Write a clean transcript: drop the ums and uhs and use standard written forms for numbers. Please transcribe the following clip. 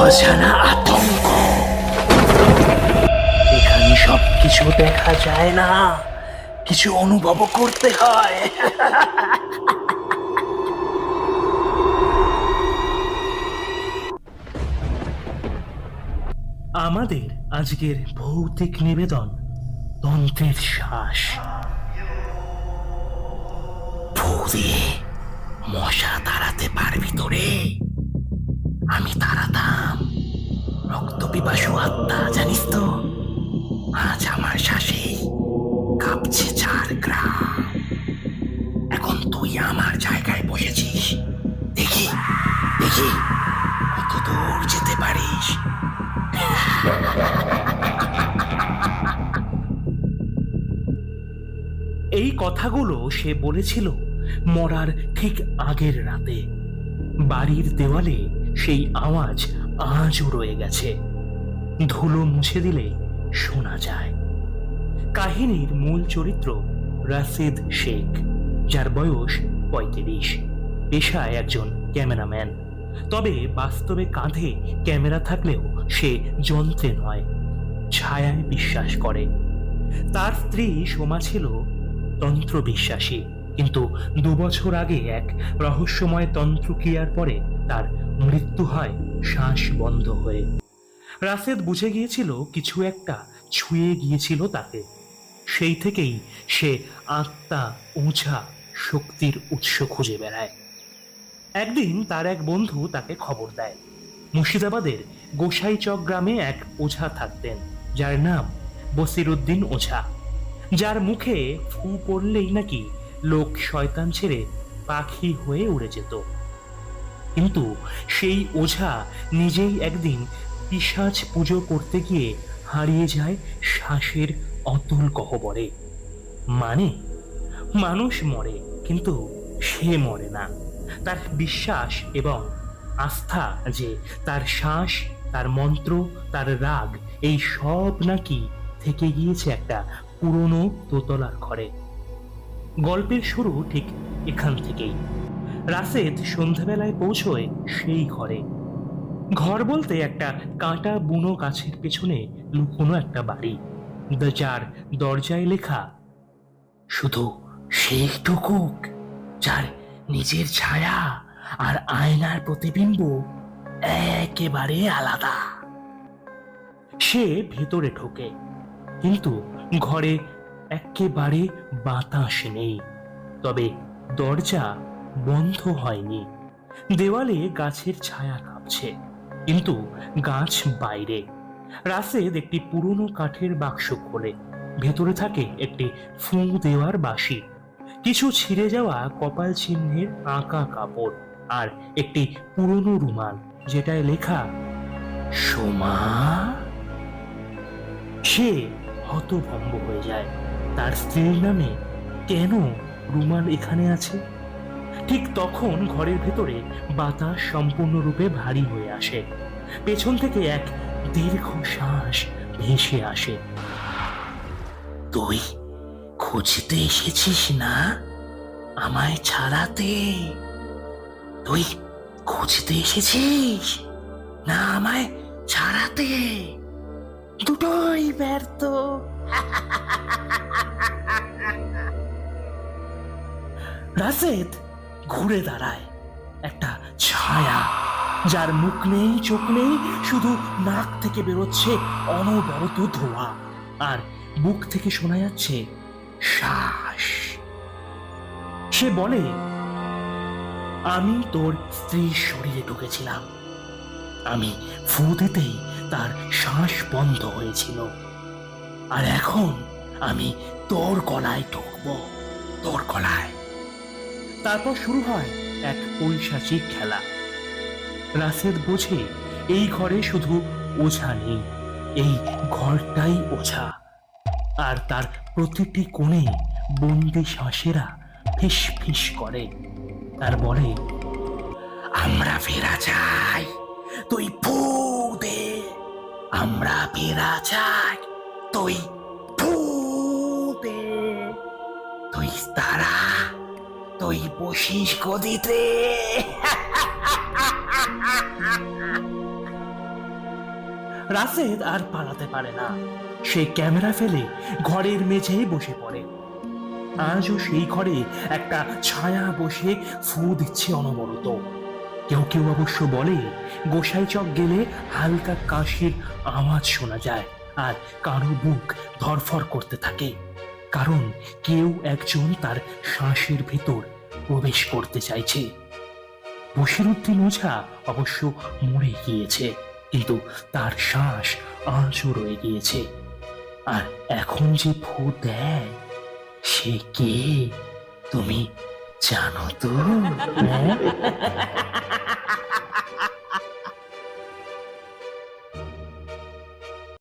অজানা আতঙ্ক। এখানে সবকিছু দেখা যায় না, কিছু অনুভব করতে হয়। আমাদের আজকের ভৌতিক নিবেদন তন্ত্রের শ্বাস। ফু দিয়ে মশা তাড়াতে পারবি তো রে? আমি তাড়াতাম, রক্ত পিপাসু আত্মা, জানিস তো? আজ আমার শ্বাসেই কাঁপছে 4 গ্রাম। এখন তুই আমার জায়গায় বসেছিস, দেখি দেখি কত দূর যেতে পারিস। এই কথাগুলো সে বলেছিল মরার ঠিক আগের রাতে। বাড়ির দেওয়ালে সেই আওয়াজ আজও রয়ে গেছে, ধুলো মুছে দিলে শোনা যায়। কাহিনীর মূল চরিত্র রাশিদ শেখ, যার বয়স ৩৫, পেশায় একজন ক্যামেরাম্যান। তবে বাস্তবে কাঁধে ক্যামেরা থাকলেও সে যন্ত্রে নয়, ছায়ায় বিশ্বাস করে। তার স্ত্রী সোমা ছিল তন্ত্র বিশ্বাসী, কিন্তু 2 বছর আগে এক রহস্যময় তন্ত্রক্রিয়ার পরে তার মৃত্যু হয় শ্বাস বন্ধ হয়ে। রাশেদ বুঝে গিয়েছিল কিছু একটা ছুঁয়ে গিয়েছিল তাকে। সেই থেকেই সে আত্মা, ওঝা, শক্তির উৎস খুঁজে বেড়ায়। একদিন তার এক বন্ধু তাকে খবর দেয়, মুর্শিদাবাদের গোসাইচক গ্রামে এক ওঝা থাকতেন, যার নাম বসিরউদ্দিন ওঝা, যার মুখে ফু পড়লেই নাকি লোক শয়তান ছেড়ে পাখি হয়ে উড়ে যেত। কিন্তু সেই ওঝা নিজেই একদিন পিশাচ পুজো করতে গিয়ে হারিয়ে যায় শ্বাসের অতল গহ্বরে। মানে মানুষ মরে, কিন্তু সে মরে না। তার বিশ্বাস এবং আস্থা যে তার শ্বাস, তার মন্ত্র, তার রাগ, এই সব নাকি থেকে গিয়েছে একটা পুরনো দোতলার ঘরে। গল্পের শুরু ঠিক এখান থেকেই। রাশেদ সন্ধ্যাবেলায় পৌঁছয় সেই ঘরে। ঘর বলতে একটা কাঁটা বুনো গাছের পেছনে লুকোনো একটা বাড়ি, যার দরজায় লেখা, শুধু সেইটুকু যার নিজের ছায়া আর আয়নার প্রতিবিম্ব একেবারে আলাদা। সে ভেতরে ঢোকে, কিন্তু ঘরে একেবারে বাতাস নেই। তবে দরজা বন্ধ হয়নি। দেওয়ালে গাছের ছায়া কাঁপছে, কিন্তু গাছ বাইরে। রাশেদ একটি পুরনো কাঠের বাক্স খোলে। ভেতরে থাকে একটি ফুঁ দেওয়ার বাঁশি, কিছু ছিঁড়ে যাওয়া কপাল চিহ্নের আঁকা কাপড়, আর একটি পুরনো রুমাল, যেটায় লেখা সোমা। সে হতভম্ব হয়ে যায়। তার স্ত্রীর নামে কেন রুমাল এখানে আছে? ঠিক তখন ঘরের ভেতরে বাতাস সম্পূর্ণরূপে ভারী হয়ে আসে। পেছন থেকে এক দীর্ঘ শ্বাস ভেসে আসে। তুই খুঁজতে এসেছিস না আমায় ছাড়াতে? তুই খুঁজতে এসেছিস না আমায় ছাড়াতে? দুটোই ব্যর্থ। রাশেদ ঘুরে দাঁড়ায়। একটা ছায়া, যার মুখ নেই, চোখ নেই, শুধু নাক থেকে বেরোচ্ছে অনবরত ধোঁয়া, আর বুক থেকে শোনা যাচ্ছে শ্বাস। সে বলে, আমি তোর স্ত্রীর শরীরে ঢুকেছিলাম। আমি ফু দিতেই তার শ্বাস বন্ধ হয়েছিল, আর এখন আমি তোর গলায় ঢুকবো, তোর গলায়। তারপর শুরু হয় এক পৈশাচিক খেলা। রাশেদ বোঝে এই ঘরে শুধু ওঝা নেই, এই ঘরটাই ওঝা। আর তার প্রতিটি কোণে বন্দি শ্বাসেরা ফিস ফিস করে, আর বলে, আমরা ফেরা চাই, তুই ফু দে। আমরা ফেরা চাই, তুই ফু দে। তুই তারা, তুই বসিস গদিতে। রাশেদ আর পালাতে পারে না। সে ক্যামেরা ফেলে ঘরের মেঝেই বসে পড়ে। আজও সেই ঘরে একটা ছায়া বসে ফু দিচ্ছে অনবরত। কেউ কেউ অবশ্য বলে গোসাইচক গেলে হালকা কাশির আওয়াজ শোনা যায়, আর কারো বুক ধরফর করতে থাকে, কারণ কেউ একজন তার শ্বাসের ভেতর প্রবেশ করতে চাইছে। বশিরউদ্দিন ওঝা অবশ্য মরে গিয়েছে, কিন্তু তার শ্বাস আজও রয়ে গিয়েছে। আর এখন যে ফু দেয় সে কে তুমি জানো তো? হ্যাঁ?